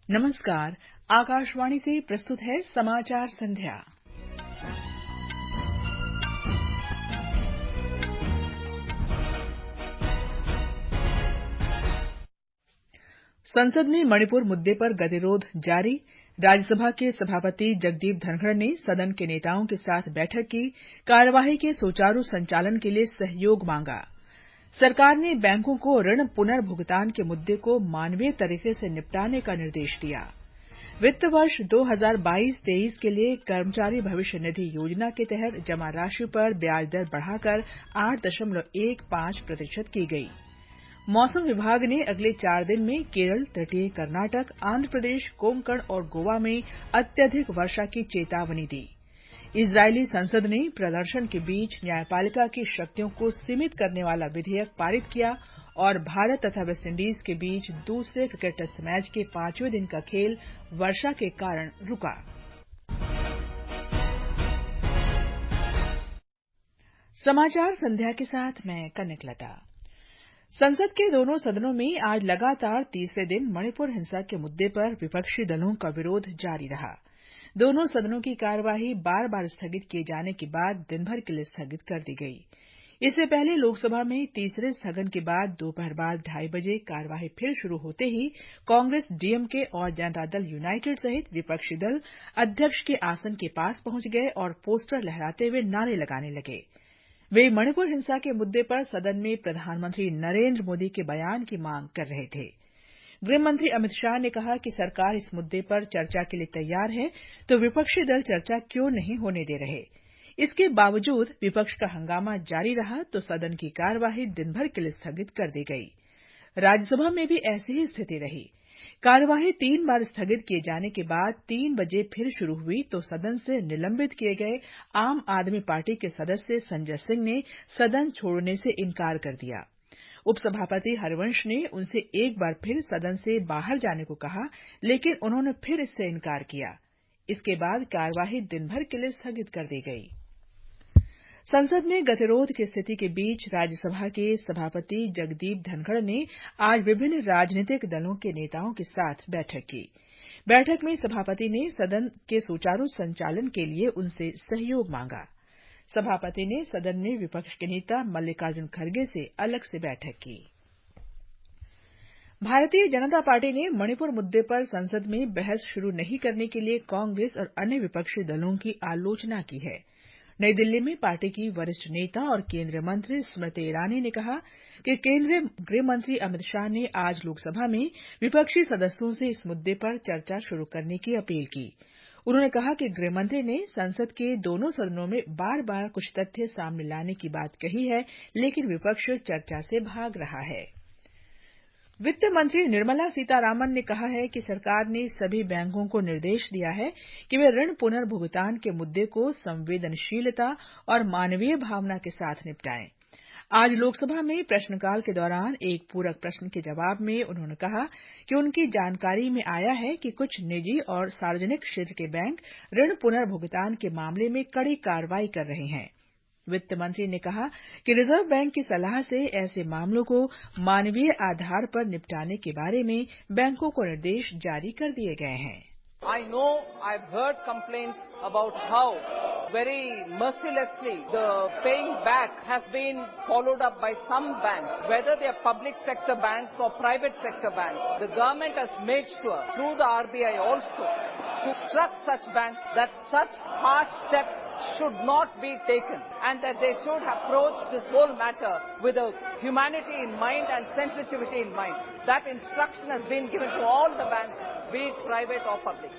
नमस्कार। आकाशवाणी से प्रस्तुत है समाचार संध्या। संसद में मणिपुर मुद्दे पर गतिरोध जारी। राज्यसभा के सभापति जगदीप धनखड़ ने सदन के नेताओं के साथ बैठक की। कार्यवाही के सुचारू संचालन के लिए सहयोग मांगा। सरकार ने बैंकों को ऋण पुनर्भुगतान के मुद्दे को मानवीय तरीके से निपटाने का निर्देश दिया। वित्त वर्ष 2022-23 के लिए कर्मचारी भविष्य निधि योजना के तहत जमा राशि पर ब्याज दर बढ़ाकर 8.15% की गई। मौसम विभाग ने अगले 4 दिन में केरल, तटीय कर्नाटक, आंध्र प्रदेश, कोंकण और गोवा में अत्यधिक वर्षा की चेतावनी दी। इजरायली संसद ने प्रदर्शन के बीच न्यायपालिका की शक्तियों को सीमित करने वाला विधेयक पारित किया और भारत तथा वेस्टइंडीज के बीच दूसरे क्रिकेट टेस्ट मैच के 5वें दिन का खेल वर्षा के कारण रुका। समाचार संध्या के साथ मैं कनकलता। संसद के दोनों सदनों में आज लगातार तीसरे दिन मणिपुर हिंसा के मुद्दे पर विपक्षी दलों का विरोध जारी रहा। दोनों सदनों की कार्यवाही बार-बार स्थगित किए जाने के बाद दिन भर के लिए स्थगित कर दी गई। इससे पहले लोकसभा में तीसरे स्थगन के बाद दोपहर बाद 2:30 बजे कार्यवाही फिर शुरू होते ही कांग्रेस, डीएमके और जनता दल यूनाइटेड सहित विपक्षी दल अध्यक्ष के आसन के पास पहुंच गए और पोस्टर लहराते हुए नारे लगाने लगे। वे मणिपुर हिंसा के मुद्दे पर सदन में प्रधानमंत्री नरेंद्र मोदी के बयान की मांग कर रहे थे। गृह मंत्री अमित शाह ने कहा कि सरकार इस मुद्दे पर चर्चा के लिए तैयार है, तो विपक्षी दल चर्चा क्यों नहीं होने दे रहे। इसके बावजूद विपक्ष का हंगामा जारी रहा तो सदन की कार्यवाही दिन भर के लिए स्थगित कर दी गई। राज्यसभा में भी ऐसी ही स्थिति रही। कार्यवाही 3 बार स्थगित किए जाने के बाद 3 बजे फिर शुरू हुई तो सदन से निलंबित किए गए आम आदमी पार्टी के सदस्य संजय सिंह ने सदन छोड़ने से इनकार कर दिया। उपसभापति हरिवंश ने उनसे एक बार फिर सदन से बाहर जाने को कहा, लेकिन उन्होंने फिर इससे इनकार किया। इसके बाद कार्यवाही दिन भर के लिए स्थगित कर दी गई। संसद में गतिरोध की स्थिति के बीच राज्यसभा के सभापति जगदीप धनखड़ ने आज विभिन्न राजनीतिक दलों के नेताओं के साथ बैठक की। बैठक में सभापति ने सदन के सुचारू संचालन के लिए उनसे सहयोग मांगा। सभापति ने सदन में विपक्ष के नेता मल्लिकार्जुन खड़गे से अलग से बैठक की। भारतीय जनता पार्टी ने मणिपुर मुद्दे पर संसद में बहस शुरू नहीं करने के लिए कांग्रेस और अन्य विपक्षी दलों की आलोचना की है। नई दिल्ली में पार्टी की वरिष्ठ नेता और केंद्रीय मंत्री स्मृति ईरानी ने कहा कि केंद्रीय गृह मंत्री अमित शाह ने आज लोकसभा में विपक्षी सदस्यों से इस मुद्दे पर चर्चा शुरू करने की अपील की। उन्होंने कहा कि गृह मंत्री ने संसद के दोनों सदनों में बार-बार कुछ तथ्य सामने लाने की बात कही है, लेकिन विपक्ष चर्चा से भाग रहा है। वित्त मंत्री निर्मला सीतारामन ने कहा है कि सरकार ने सभी बैंकों को निर्देश दिया है कि वे ऋण पुनर्भुगतान के मुद्दे को संवेदनशीलता और मानवीय भावना के साथ निपटाएं। आज लोकसभा में प्रश्नकाल के दौरान एक पूरक प्रश्न के जवाब में उन्होंने कहा कि उनकी जानकारी में आया है कि कुछ निजी और सार्वजनिक क्षेत्र के बैंक ऋण पुनर्भुगतान के मामले में कड़ी कार्रवाई कर रहे हैं। वित्त मंत्री ने कहा कि रिजर्व बैंक की सलाह से ऐसे मामलों को मानवीय आधार पर निपटाने के बारे में बैंकों को निर्देश जारी कर दिए गए हैं। I know I've heard complaints about how very mercilessly the paying back has been followed up by some banks, whether they are public sector banks or private sector banks. The government has made sure through the RBI also to instruct such banks that such harsh steps should not be taken and that they should approach this whole matter with a humanity in mind and sensitivity in mind. That instruction has been given to all the banks, be it private or public.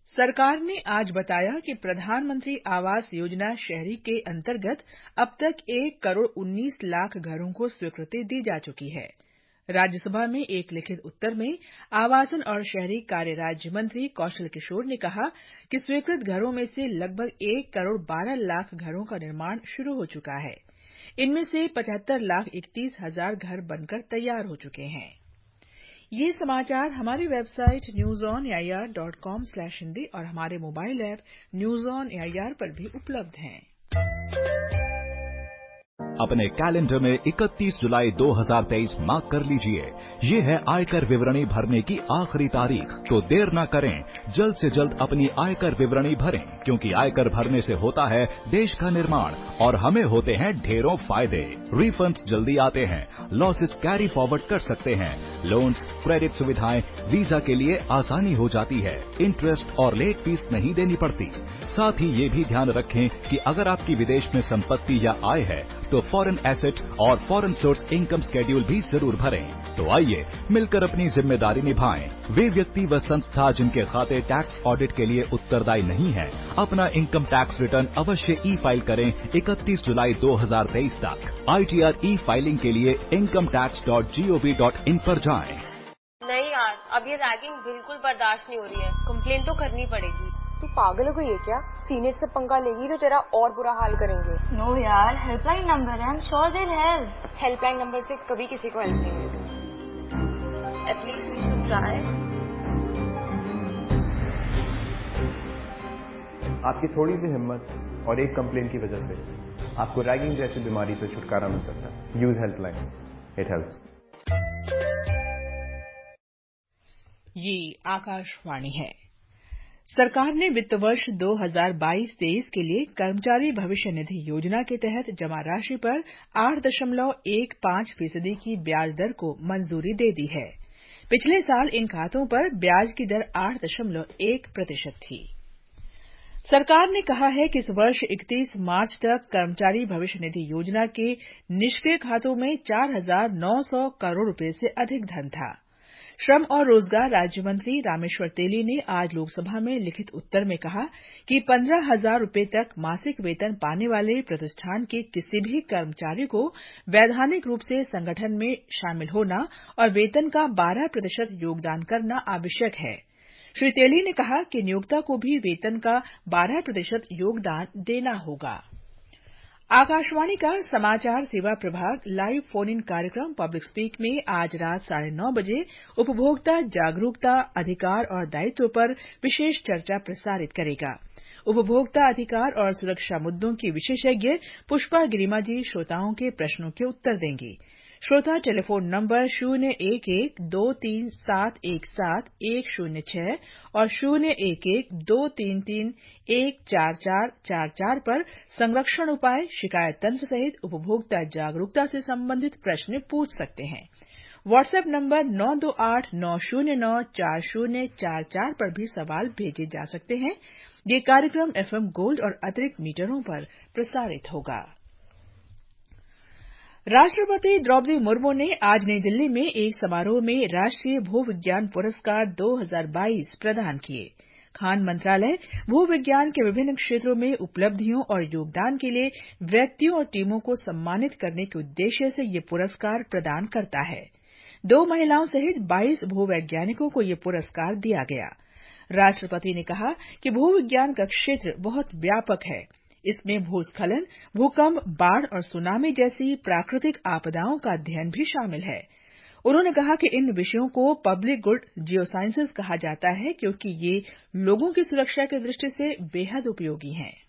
सरकार ने आज बताया कि प्रधानमंत्री आवास योजना शहरी के अंतर्गत अब तक 1 करोड़ 19 लाख घरों को स्वीकृति दी जा चुकी है। राज्यसभा में एक लिखित उत्तर में आवासन और शहरी कार्य राज्य मंत्री कौशल किशोर ने कहा कि स्वीकृत घरों में से लगभग 1 करोड़ 12 लाख घरों का निर्माण शुरू हो चुका है। इनमें से 75,31,000 घर बनकर तैयार हो चुके हैं। ये समाचार हमारी वेबसाइट newsonair.com/hindi और हमारे mobile app news on AIR पर भी उपलब्ध हैं। अपने कैलेंडर में 31 जुलाई 2023 मार्क कर लीजिए। ये है आयकर विवरणी भरने की आखिरी तारीख, तो देर न करें, जल्द से जल्द अपनी आयकर विवरणी भरें, क्योंकि आयकर भरने से होता है देश का निर्माण और हमें होते हैं ढेरों फायदे। रिफंड्स जल्दी आते हैं, लॉसेस कैरी फॉरवर्ड कर सकते हैं, लोन्स, क्रेडिट सुविधाएं, वीजा के लिए आसानी हो जाती है, इंटरेस्ट और लेट फीस नहीं देनी पड़ती। साथ ही ये भी ध्यान रखें कि अगर आपकी विदेश में संपत्ति या आय है तो फॉरेन एसेट और फॉरेन सोर्स इनकम शेड्यूल भी जरूर भरें। तो आइए मिलकर अपनी जिम्मेदारी निभाएं। वे व्यक्ति व संस्था जिनके खाते टैक्स ऑडिट के लिए उत्तरदायी नहीं है, अपना इनकम टैक्स रिटर्न अवश्य ई फाइल करें 31 जुलाई 2023 तक। ITR ई फाइलिंग के लिए incometax.gov.in पर जाएं। नहीं यार, अब ये रैगिंग बिल्कुल बर्दाश्त नहीं हो रही है। कंप्लेन तो करनी पड़ेगी। तू पागल हो गई है क्या? सीनियर से पंगा लेगी तो तेरा और बुरा हाल करेंगे। नो यार, हेल्पलाइन नंबर है, I am sure they will help. Helpline number से कभी किसी को हेल्प नहीं मिलती। At least we should try. आपकी थोड़ी सी हिम्मत और एक कंप्लेन की वजह से आपको रैगिंग जैसी बीमारी से छुटकारा मिल सकता है। Use helpline, it helps. ये आकाशवाणी है। सरकार ने वित्त वर्ष 2022-23 के लिए कर्मचारी भविष्य निधि योजना के तहत जमा राशि पर 8.15% की ब्याज दर को मंजूरी दे दी है। पिछले साल इन खातों पर ब्याज की दर 8.1% थी। सरकार ने कहा है कि इस वर्ष 31 मार्च तक कर्मचारी भविष्य निधि योजना के निष्क्रिय खातों में 4,900 करोड़ रुपए से अधिक धन था। श्रम और रोजगार राज्य मंत्री रामेश्वर तेली ने आज लोकसभा में लिखित उत्तर में कहा कि 15,000 रुपए तक मासिक वेतन पाने वाले प्रतिष्ठान के किसी भी कर्मचारी को वैधानिक रूप से संगठन में शामिल होना और वेतन का 12% योगदान करना आवश्यक है। श्री तेली ने कहा कि नियोक्ता को भी वेतन का 12% योगदान देना होगा। आकाशवाणी का समाचार सेवा प्रभाग लाइव फोन इन कार्यक्रम पब्लिक स्पीक में आज रात 9:30 बजे उपभोक्ता जागरूकता, अधिकार और दायित्व पर विशेष चर्चा प्रसारित करेगा। उपभोक्ता अधिकार और सुरक्षा मुद्दों की विशेषज्ञ पुष्पा गिरिमा जी श्रोताओं के प्रश्नों के उत्तर देंगी। श्रोता टेलीफोन नंबर 011-23717-106 और 011-233-14444 पर संरक्षण उपाय, शिकायत तंत्र सहित उपभोक्ता जागरूकता से संबंधित प्रश्न पूछ सकते हैं। व्हाट्सएप नंबर 9289094044 पर भी सवाल भेजे जा सकते हैं। ये कार्यक्रम FM गोल्ड और अतिरिक्त मीटरों पर प्रसारित होगा। राष्ट्रपति द्रौपदी मुर्मू ने आज नई दिल्ली में एक समारोह में राष्ट्रीय भूविज्ञान पुरस्कार 2022 प्रदान किए। खान मंत्रालय भूविज्ञान के विभिन्न क्षेत्रों में उपलब्धियों और योगदान के लिए व्यक्तियों और टीमों को सम्मानित करने के उद्देश्य से ये पुरस्कार प्रदान करता है। 2 महिलाओं सहित 22 भूवैज्ञानिकों को ये पुरस्कार दिया गया। राष्ट्रपति ने कहा कि भूविज्ञान का क्षेत्र बहुत व्यापक है। इसमें भूस्खलन, भूकंप, बाढ़ और सुनामी जैसी प्राकृतिक आपदाओं का अध्ययन भी शामिल है। उन्होंने कहा कि इन विषयों को पब्लिक गुड जियोसाइंसेज कहा जाता है क्योंकि ये लोगों की सुरक्षा की दृष्टि से बेहद उपयोगी हैं।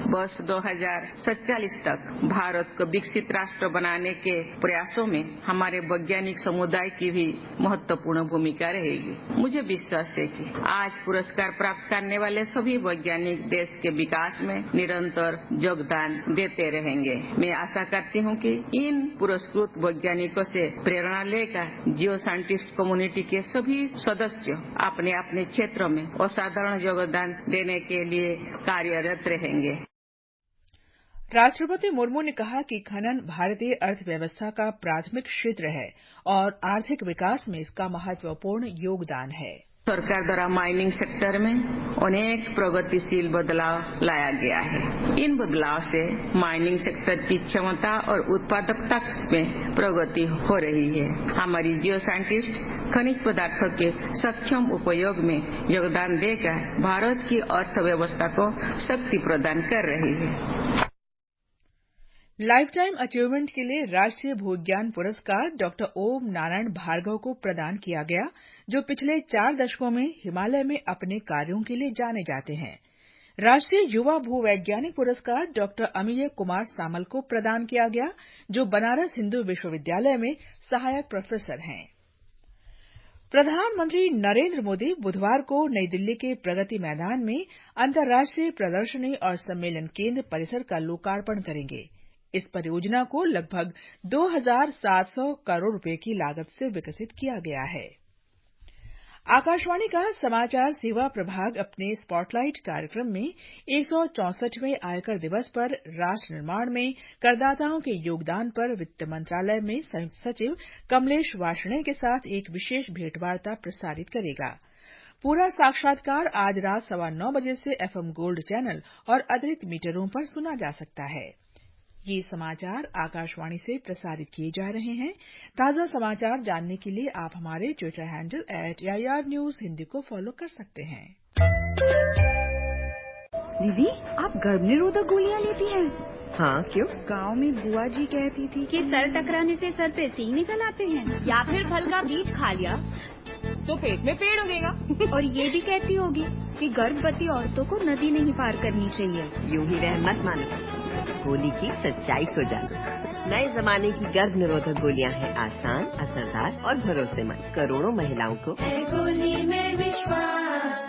वर्ष 2047 तक भारत को विकसित राष्ट्र बनाने के प्रयासों में हमारे वैज्ञानिक समुदाय की भी महत्वपूर्ण भूमिका रहेगी। मुझे विश्वास है कि आज पुरस्कार प्राप्त करने वाले सभी वैज्ञानिक देश के विकास में निरंतर योगदान देते रहेंगे। मैं आशा करती हूँ कि इन पुरस्कृत वैज्ञानिकों से प्रेरणा लेकर जियो साइंटिस्ट कम्युनिटी के सभी सदस्य अपने अपने क्षेत्रों में असाधारण योगदान देने के लिए कार्यरत रहेंगे। राष्ट्रपति मुर्मू ने कहा कि खनन भारतीय अर्थव्यवस्था का प्राथमिक क्षेत्र है और आर्थिक विकास में इसका महत्वपूर्ण योगदान है। सरकार द्वारा माइनिंग सेक्टर में अनेक प्रगतिशील बदलाव लाया गया है। इन बदलाव से माइनिंग सेक्टर की क्षमता और उत्पादकता में प्रगति हो रही है। हमारी जियो साइंटिस्ट खनिज पदार्थों के सक्षम उपयोग में योगदान देकर भारत की अर्थव्यवस्था को शक्ति प्रदान कर रही है। लाइफ टाइम अचीवमेंट के लिए राष्ट्रीय भूविज्ञान पुरस्कार डॉ. ओम नारायण भार्गव को प्रदान किया गया, जो पिछले 4 दशकों में हिमालय में अपने कार्यों के लिए जाने जाते हैं। राष्ट्रीय युवा भूवैज्ञानिक पुरस्कार डॉक्टर अमिय कुमार सामल को प्रदान किया गया, जो बनारस हिंदू विश्वविद्यालय में सहायक प्रोफेसर हैं। प्रधानमंत्री नरेंद्र मोदी बुधवार को नई दिल्ली के प्रगति मैदान में अंतर्राष्ट्रीय प्रदर्शनी और सम्मेलन केंद्र परिसर का लोकार्पण करेंगे। इस परियोजना को लगभग 2,700 करोड़ रुपए की लागत से विकसित किया गया है। आकाशवाणी का समाचार सेवा प्रभाग अपने स्पॉटलाइट कार्यक्रम में 164वें आयकर दिवस पर राष्ट्र निर्माण में करदाताओं के योगदान पर वित्त मंत्रालय में संयुक्त सचिव कमलेश वार्ष्णेय के साथ एक विशेष भेंटवार्ता प्रसारित करेगा। पूरा साक्षात्कार आज रात 9:15 बजे से FM गोल्ड चैनल और अतिरिक्त मीटरों पर सुना जा सकता है। ये समाचार आकाशवाणी से प्रसारित किए जा रहे हैं। ताजा समाचार जानने के लिए आप हमारे Twitter handle @AIR News Hindi को फॉलो कर सकते हैं। दीदी, आप गर्भ निरोधक गोलियां लेती हैं? हाँ, क्यों? गांव में बुआ जी कहती थी कि सर टकराने से सर पे सींग निकल आते हैं, या फिर फल का बीज खा लिया तो पेट में पेड़ उगेगा। और ये भी कहती होगी कि गर्भवती औरतों को नदी नहीं पार करनी चाहिए। यूं ही रह मत मानो, गोली की सच्चाई को जानो। नए जमाने की गर्भ निरोधक गोलियां हैं आसान, असरदार और भरोसेमंद। करोड़ों महिलाओं को गोली में विश्वास।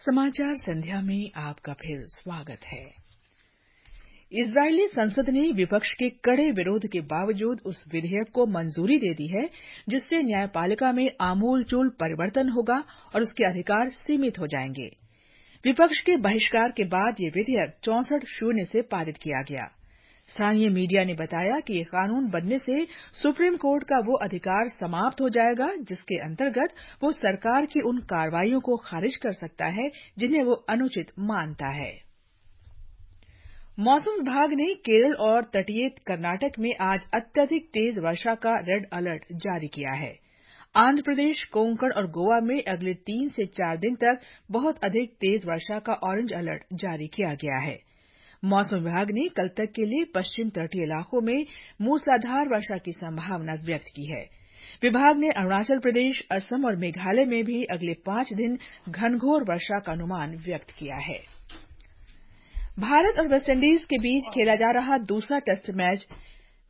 समाचार संध्या में आपका फिर स्वागत है। इजरायली संसद ने विपक्ष के कड़े विरोध के बावजूद उस विधेयक को मंजूरी दे दी है जिससे न्यायपालिका में आमूलचूल परिवर्तन होगा और उसके अधिकार सीमित हो जाएंगे। विपक्ष के बहिष्कार के बाद ये विधेयक 64-0 से पारित किया गया। स्थानीय मीडिया ने बताया कि ये कानून बनने से सुप्रीम कोर्ट का वो अधिकार समाप्त हो जाएगा जिसके अंतर्गत वो सरकार की उन कार्रवाइयों को खारिज कर सकता है जिन्हें वो अनुचित मानता है। मौसम विभाग ने केरल और तटीय कर्नाटक में आज अत्यधिक तेज वर्षा का रेड अलर्ट जारी किया है। आंध्र प्रदेश, कोंकण और गोवा में अगले 3 से 4 दिन तक बहुत अधिक तेज वर्षा का ऑरेंज अलर्ट जारी किया गया है। मौसम विभाग ने कल तक के लिए पश्चिम तटीय इलाकों में मूसलाधार वर्षा की संभावना व्यक्त की है। विभाग ने अरुणाचल प्रदेश, असम और मेघालय में भी अगले 5 दिन घनघोर वर्षा का अनुमान व्यक्त किया है। भारत और वेस्टइंडीज के बीच खेला जा रहा दूसरा टेस्ट मैच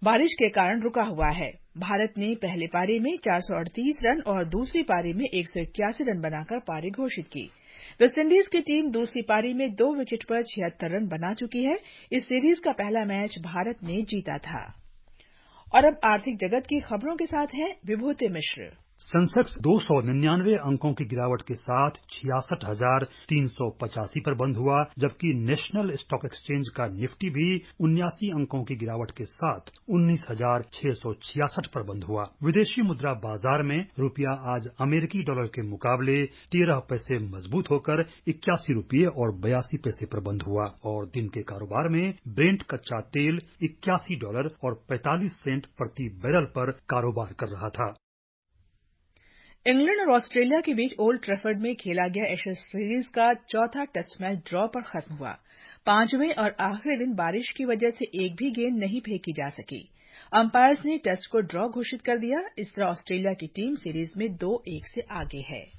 बारिश के कारण रुका हुआ है। भारत ने पहले पारी में 438 रन और दूसरी पारी में 181 रन बनाकर पारी घोषित की। वेस्टइंडीज की टीम दूसरी पारी में 2 विकेट पर 76 रन बना चुकी है। इस सीरीज का पहला मैच भारत ने जीता था। और अब आर्थिक जगत की खबरों के साथ हैं विभूति मिश्र। सेंसेक्स 299 अंकों की गिरावट के साथ 66,385 पर बंद हुआ, जबकि नेशनल स्टॉक एक्सचेंज का निफ्टी भी 79 अंकों की गिरावट के साथ 19,666 पर बंद हुआ। विदेशी मुद्रा बाजार में रुपया आज अमेरिकी डॉलर के मुकाबले 13 पैसे मजबूत होकर 81 रुपये और 82 पैसे पर बंद हुआ और दिन के कारोबार में ब्रेंट कच्चा तेल $81 और 45 सेंट प्रति बैरल पर कारोबार कर रहा था। इंग्लैंड और ऑस्ट्रेलिया के बीच ओल्ड ट्रैफर्ड में खेला गया एशेज सीरीज का चौथा टेस्ट मैच ड्रॉ पर खत्म हुआ। 5वें और आखिरी दिन बारिश की वजह से एक भी गेंद नहीं फेंकी जा सकी। अंपायर्स ने टेस्ट को ड्रॉ घोषित कर दिया। इस तरह ऑस्ट्रेलिया की टीम सीरीज में 2-1 से आगे है।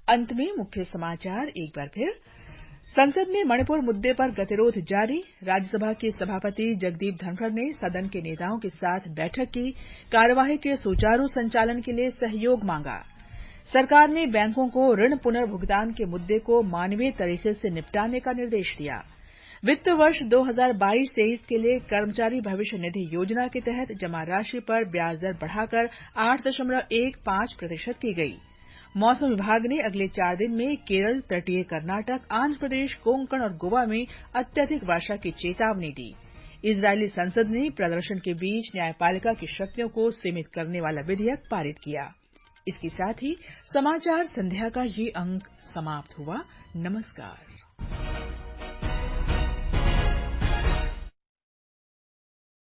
अंत में मुख्य समाचार एक बार फिर। संसद में मणिपुर मुद्दे पर गतिरोध जारी। राज्यसभा के सभापति जगदीप धनखड़ ने सदन के नेताओं के साथ बैठक की। कार्यवाही के सुचारू संचालन के लिए सहयोग मांगा। सरकार ने बैंकों को ऋण पुनर्भुगतान के मुद्दे को मानवीय तरीके से निपटाने का निर्देश दिया। वित्त वर्ष 2022-23 के लिए कर्मचारी भविष्य निधि योजना के तहत जमा राशि पर ब्याज दर बढ़ाकर 8.15% की गई। मौसम विभाग ने अगले 4 दिन में केरल, तटीय कर्नाटक, आंध्र प्रदेश, कोंकण और गोवा में अत्यधिक वर्षा की चेतावनी दी। इजरायली संसद ने प्रदर्शन के बीच न्यायपालिका की शक्तियों को सीमित करने वाला विधेयक पारित किया। इसके साथ ही समाचार संध्या का ये अंक समाप्त हुआ। नमस्कार।